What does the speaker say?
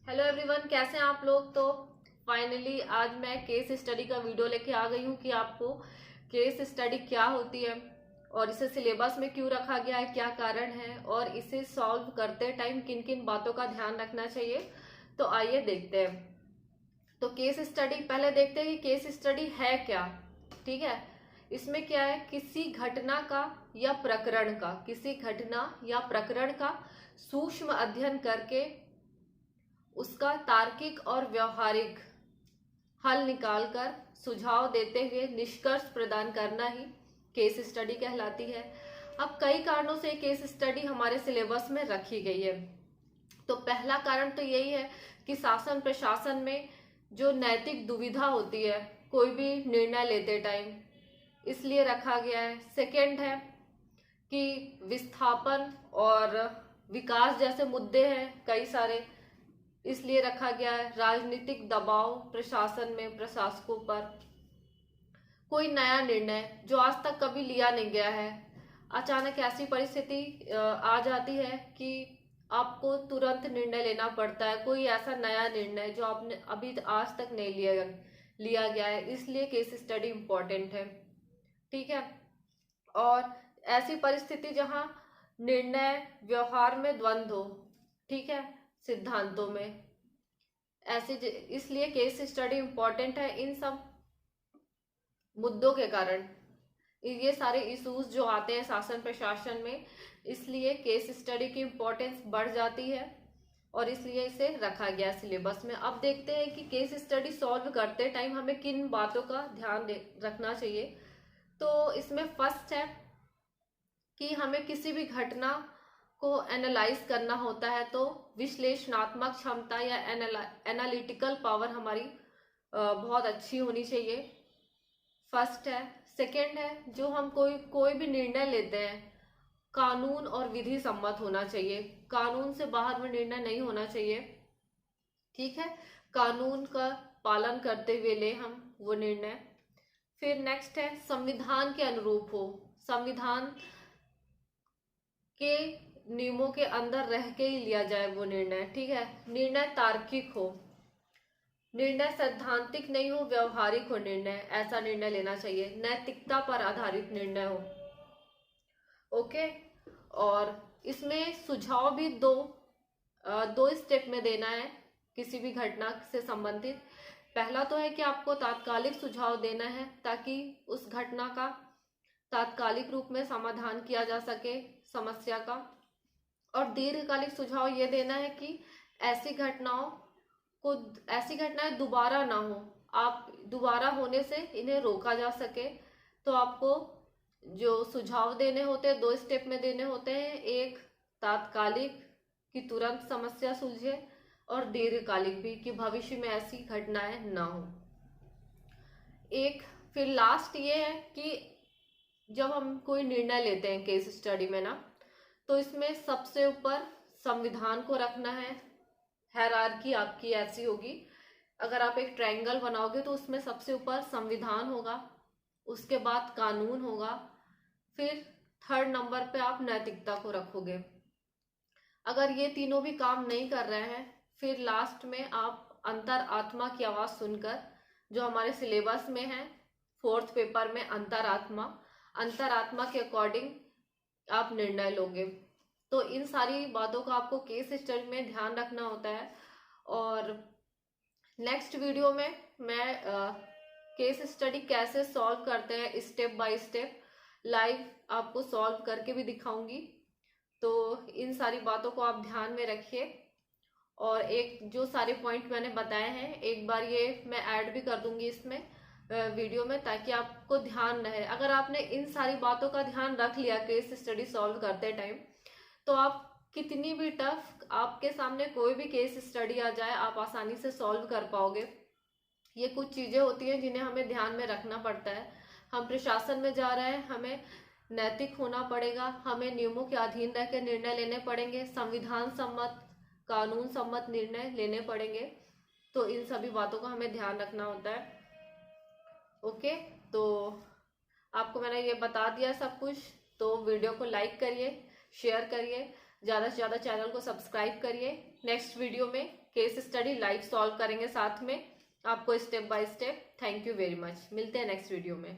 Hello everyone, कैसे हैं आप लोग। तो फाइनली आज मैं केस स्टडी का वीडियो लेके आ गई हूँ कि आपको केस स्टडी क्या होती है और इसे सिलेबस में क्यों रखा गया है, क्या कारण है और इसे सॉल्व करते टाइम किन किन बातों का ध्यान रखना चाहिए। तो आइए देखते हैं। तो केस स्टडी पहले देखते हैं कि केस स्टडी है क्या। ठीक है, इसमें क्या है, किसी घटना का या प्रकरण का, किसी घटना या प्रकरण का सूक्ष्म अध्ययन करके उसका तार्किक और व्यवहारिक हल निकालकर सुझाव देते हुए निष्कर्ष प्रदान करना ही केस स्टडी कहलाती है। अब कई कारणों से केस स्टडी हमारे सिलेबस में रखी गई है। तो पहला कारण तो यही है कि शासन प्रशासन में जो नैतिक दुविधा होती है कोई भी निर्णय लेते टाइम, इसलिए रखा गया है। सेकंड है कि विस्थापन और विकास जैसे मुद्दे हैं कई सारे, इसलिए रखा गया है। राजनीतिक दबाव प्रशासन में प्रशासकों पर, कोई नया निर्णय जो आज तक कभी लिया नहीं गया है, अचानक ऐसी परिस्थिति आ जाती है कि आपको तुरंत निर्णय लेना पड़ता है, कोई ऐसा नया निर्णय जो आपने अभी आज तक नहीं लिया गया है, इसलिए केस स्टडी इम्पोर्टेंट है। ठीक है, और ऐसी परिस्थिति जहां निर्णय व्यवहार में द्वंद्व हो, ठीक है, सिद्धांतों में, ऐसे इसलिए केस स्टडी इम्पोर्टेंट है। इन सब मुद्दों के कारण, ये सारे इश्यूज जो आते हैं शासन प्रशासन में, इसलिए केस स्टडी की इम्पोर्टेंस बढ़ जाती है और इसलिए इसे रखा गया सिलेबस में। अब देखते हैं कि केस स्टडी सॉल्व करते टाइम हमें किन बातों का ध्यान रखना चाहिए। तो इसमें फर्स्ट है कि हमें किसी भी घटना को एनालाइज करना होता है तो विश्लेषणात्मक क्षमता या एनालिटिकल पावर हमारी बहुत अच्छी होनी चाहिए। फर्स्ट है। सेकंड है, जो हम कोई भी निर्णय लेते हैं कानून और विधि सम्मत होना चाहिए, कानून से बाहर में निर्णय नहीं होना चाहिए। ठीक है, कानून का पालन करते हुए ले हम वो निर्णय। फिर नेक्स्ट है, संविधान के अनुरूप हो, संविधान के नियमों के अंदर रह के ही लिया जाए वो निर्णय। ठीक है, निर्णय तार्किक हो, निर्णय सैद्धांतिक नहीं हो, व्यवहारिक हो निर्णय, ऐसा निर्णय लेना चाहिए। नैतिकता पर आधारित निर्णय हो। ओके, और इसमें सुझाव भी दो स्टेप में देना है किसी भी घटना से संबंधित। पहला तो है कि आपको तात्कालिक सुझाव देना है ताकि उस घटना का तात्कालिक रूप में समाधान किया जा सके समस्या का। और दीर्घकालिक सुझाव ये देना है कि ऐसी घटनाएं दोबारा ना हो, आप दोबारा होने से इन्हें रोका जा सके। तो आपको जो सुझाव देने होते हैं 2 स्टेप में देने होते हैं, एक तात्कालिक कि तुरंत समस्या सुलझे और दीर्घकालिक भी कि भविष्य में ऐसी घटनाएं ना हो। फिर लास्ट ये है कि जब हम कोई निर्णय लेते हैं केस स्टडी में ना, तो इसमें सबसे ऊपर संविधान को रखना है। हायरार्की आपकी ऐसी होगी, अगर आप एक ट्रायंगल बनाओगे तो उसमें सबसे ऊपर संविधान होगा, उसके बाद कानून होगा, फिर थर्ड नंबर पे आप नैतिकता को रखोगे। अगर ये तीनों भी काम नहीं कर रहे हैं, फिर लास्ट में आप अंतर आत्मा की आवाज सुनकर, जो हमारे सिलेबस में है 4th पेपर में, अंतरात्मा के अकॉर्डिंग आप निर्णय लोगे। तो इन सारी बातों का आपको केस स्टडी में ध्यान रखना होता है। और नेक्स्ट वीडियो में मैं केस स्टडी कैसे सॉल्व करते हैं स्टेप बाय स्टेप लाइव आपको सॉल्व करके भी दिखाऊंगी। तो इन सारी बातों को आप ध्यान में रखिए। और एक जो सारे पॉइंट मैंने बताए हैं, एक बार ये मैं ऐड भी कर दूंगी इसमें वीडियो में, ताकि आपको ध्यान रहे। अगर आपने इन सारी बातों का ध्यान रख लिया केस स्टडी सॉल्व करते टाइम, तो आप कितनी भी टफ आपके सामने कोई भी केस स्टडी आ जाए, आप आसानी से सॉल्व कर पाओगे। ये कुछ चीजें होती हैं जिन्हें हमें ध्यान में रखना पड़ता है। हम प्रशासन में जा रहे हैं, हमें नैतिक होना पड़ेगा, हमें नियमों के अधीन रहकर निर्णय लेने पड़ेंगे, संविधान सम्मत कानून सम्मत निर्णय लेने पड़ेंगे। तो इन सभी बातों का हमें ध्यान रखना होता है। ओके, तो आपको मैंने ये बता दिया सब कुछ। तो वीडियो को लाइक करिए, शेयर करिए, ज़्यादा से ज़्यादा चैनल को सब्सक्राइब करिए। नेक्स्ट वीडियो में केस स्टडी लाइव सॉल्व करेंगे साथ में आपको step by step. Thank you very much, मिलते हैं नेक्स्ट वीडियो में।